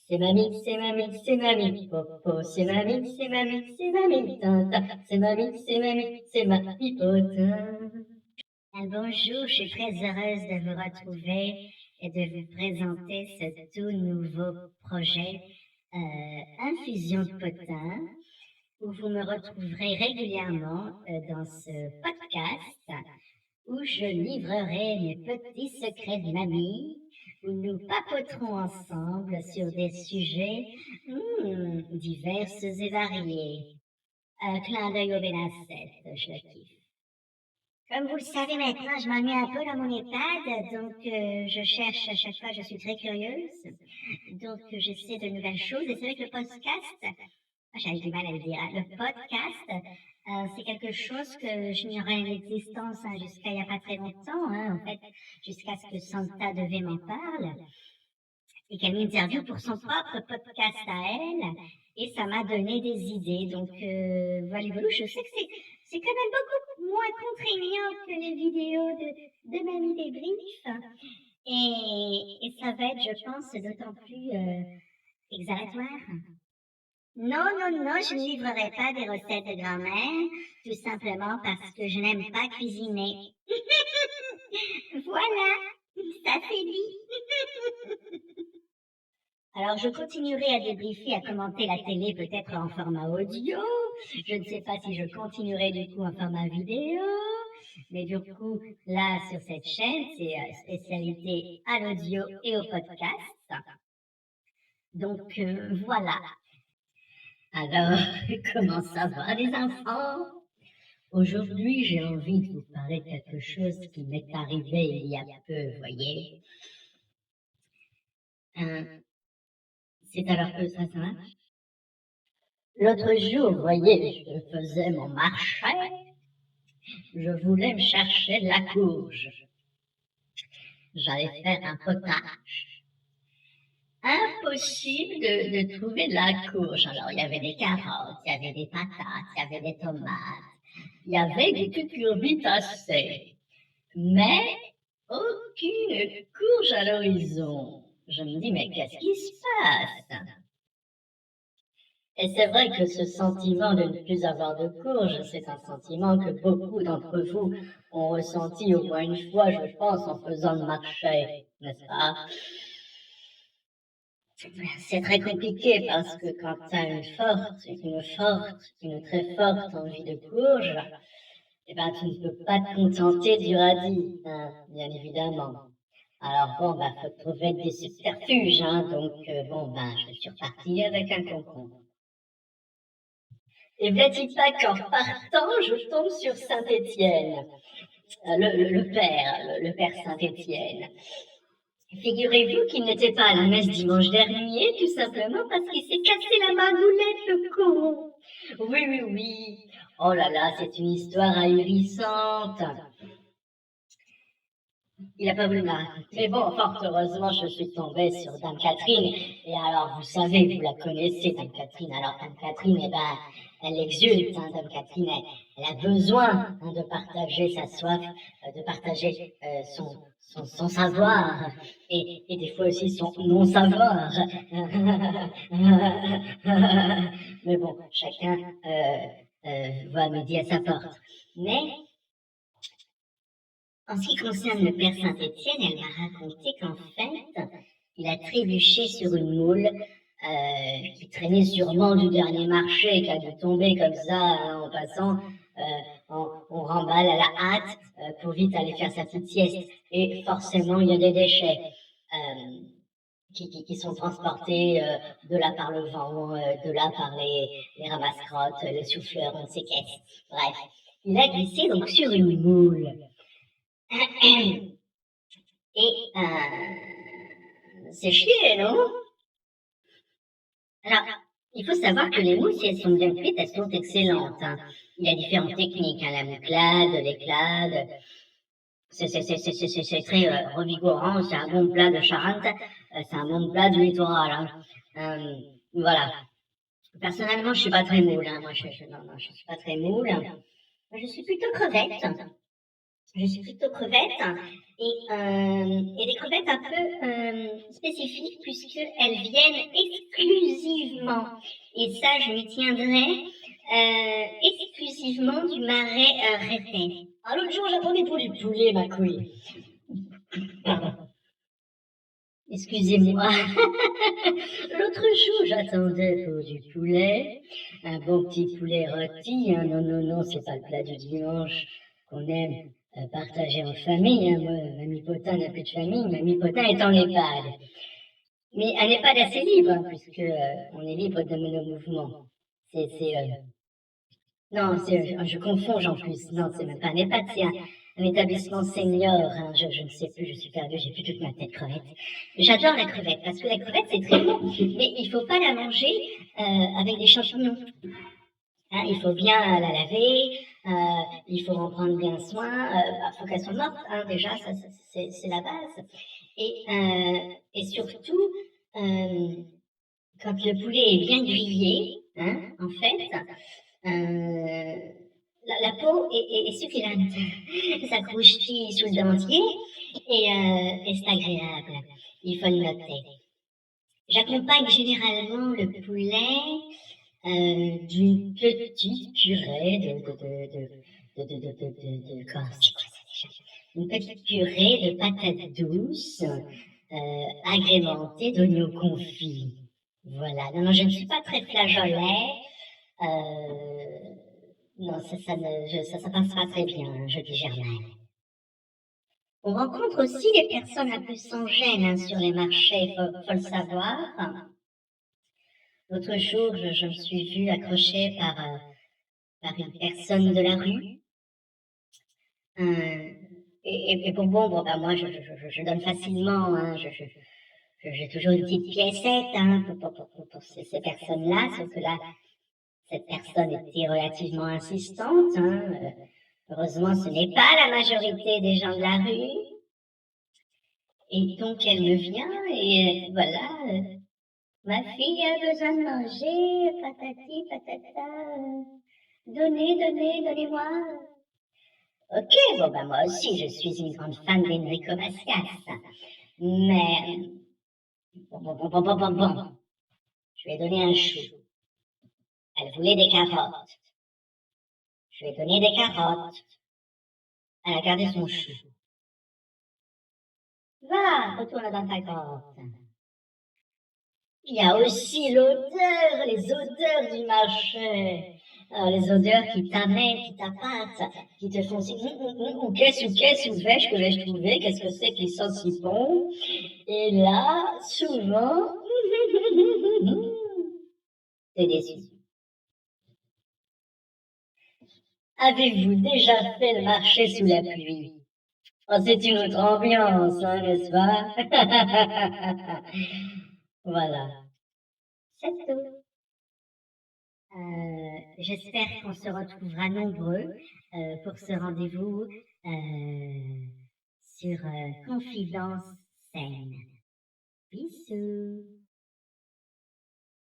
C'est mamie, c'est mamie, c'est mamie, popo, c'est mamie, tata, c'est mamie, potin. Bonjour, je suis très heureuse de vous retrouver et de vous présenter ce tout nouveau projet Infusion de potin, où vous me retrouverez régulièrement dans ce podcast où je livrerai mes petits secrets de mamie, où nous papoterons ensemble sur des sujets divers et variés. Un clin d'œil au Bénacette, je le kiffe. Comme vous le savez maintenant, je m'ennuie un peu dans mon EHPAD, donc je cherche à chaque fois, je suis très curieuse, donc j'essaie de nouvelles choses, et c'est vrai que le podcast, j'avais du mal à le dire, hein, le podcast, c'est quelque chose que j'ignorais l'existence jusqu'à il n'y a pas très longtemps, en fait, jusqu'à ce que Santa Devey m'en parle, et qu'elle m'interviewe pour son propre podcast à elle, et ça m'a donné des idées. Donc voilà, je sais que c'est quand même beaucoup moins contraignant que les vidéos de Mamie Débrief, et ça va être, je pense, d'autant plus exhalatoire. Non, non, non, je ne livrerai pas des recettes de grand-mère, tout simplement parce que je n'aime pas cuisiner. Voilà, ça c'est dit. Alors, je continuerai à débriefer, à commenter la télé, peut-être en format audio. Je ne sais pas si je continuerai du coup en format vidéo. Mais du coup, là, sur cette chaîne, c'est spécialité à l'audio et au podcast. Donc, voilà. Alors, comment ça va les enfants? Aujourd'hui, j'ai envie de vous parler de quelque chose qui m'est arrivé il y a peu, voyez. C'est alors que ça marche? L'autre jour, voyez, je faisais mon marché, je voulais me chercher de la courge. J'allais faire un potage. Impossible de trouver de la courge. Alors, il y avait des carottes, il y avait des patates, il y avait des tomates, il y avait des cucurbitacées, mais aucune courge à l'horizon. Je me dis, mais qu'est-ce qui se passe? Et c'est vrai que ce sentiment de ne plus avoir de courge, c'est un sentiment que beaucoup d'entre vous ont ressenti au moins une fois, je pense, en faisant le marché, n'est-ce pas? C'est très compliqué parce que quand tu as une très forte envie de courge, eh ben, tu ne peux pas te contenter du radis, bien évidemment. Alors bon, faut trouver des subterfuges, donc je suis repartie avec un concombre. Et veux-tu pas qu'en partant, je tombe sur Saint-Étienne, le père Saint-Étienne. Figurez-vous qu'il n'était pas à la messe dimanche dernier, tout simplement parce qu'il s'est cassé la margoulette, le con. Oui, oui, oui. Oh là là, c'est une histoire ahurissante. Il n'a pas voulu me la raconter. Mais bon, fort heureusement, je suis tombée sur Dame Catherine. Et alors, vous savez, vous la connaissez, Dame Catherine. Alors, Dame Catherine, elle exulte, Dame Catherine, elle a besoin de partager sa soif, de partager son savoir, et des fois aussi son non-savoir. Mais bon, chacun voit midi à sa porte. Mais en ce qui concerne le père Saint-Étienne, elle m'a raconté qu'en fait, il a trébuché sur une moule qui traînait sûrement du dernier marché, qui a dû tomber comme ça en passant. On remballe à la hâte pour vite aller faire sa petite sieste. Et forcément, il y a des déchets qui sont transportés de là par le vent, de là par les ramasse-crottes, les souffleurs, on ne sait qu'est-ce. Bref, il a glissé donc sur une moule. Et c'est chier, non? Alors, il faut savoir que les moules, si elles sont bien cuites, elles sont excellentes. Il y a différentes techniques, la mouclade, l'éclade. C'est très revigorant, c'est un bon plat de Charente, c'est un bon plat du littoral. Voilà. Personnellement, je suis pas très moule. Moi, non, je suis pas très moule. Je suis plutôt crevette. Je suis plutôt crevette et des crevettes un peu spécifiques puisqu'elles viennent exclusivement, et ça je m'y tiendrai, exclusivement du marais rhétais. Ah, l'autre jour j'attendais pour du poulet, ma couille. Pardon. Excusez-moi. L'autre jour, j'attendais pour du poulet, un bon petit poulet rôti. Hein. Non, non, non, c'est pas le plat du dimanche qu'on aime partager en famille. Hein. Moi, Mamie Potin n'a plus de famille. Mamie Potin est en EHPAD. Mais un EHPAD assez libre, hein, puisque on est libre de nos mouvements. Non, je confonds, en plus. Non, c'est même pas un EHPAD, c'est un établissement senior. Hein. Je ne sais plus, je suis perdue, j'ai plus toute ma tête crevette. J'adore la crevette, parce que la crevette, c'est très bon. Mais il faut pas la manger avec des champignons. Hein, il faut bien la laver, il faut en prendre bien soin. Il faut qu'elle soit morte, hein, déjà, ça, c'est la base. Et surtout, quand le poulet est bien grillé, hein, en fait, la peau est succulente. Ça croustille sous le dentier et c'est agréable. Il faut le noter. J'accompagne généralement le poulet d'une petite purée c'est quoi ça déjà? Une petite purée de patates douces agrémentée d'oignons confits. Voilà. Non, non, je ne suis pas très flageolet. Non, ça passe pas très bien, hein, je digère mal. On rencontre aussi des personnes un peu sans gêne hein, sur les marchés, faut le savoir. L'autre jour, je me suis vue accrochée par une personne de la rue. Et bon, bah, moi, je donne facilement, hein, j'ai toujours une petite piécette hein, pour ces personnes-là, sauf que là, cette personne était relativement insistante. Hein, heureusement, ce n'est pas la majorité des gens de la rue. Et donc, elle me vient et voilà, ma fille a besoin de manger, patati, patata, donnez-moi. Ok, bon, bah moi aussi, je suis une grande fan d'Enrico Macias. Mais, bon, je lui ai donné un chou. Elle voulait des carottes. Je lui ai donné des carottes. Elle a gardé son chou. Va, retourne dans ta grotte. Il y a aussi l'odeur, les odeurs du marché. Les odeurs qui t'amènent, qui t'appâtent, qui te font si, ou qu'est-ce, ou vais-je, que vais-je trouver, qu'est-ce que c'est qui sent si bon. Et là, souvent, t'es déçu. Avez-vous déjà fait le marché sous la pluie? Oh, c'est une autre ambiance, hein, n'est-ce pas? Voilà. C'est tout. J'espère qu'on se retrouvera nombreux pour ce rendez-vous sur Confidence Saine. Bisous.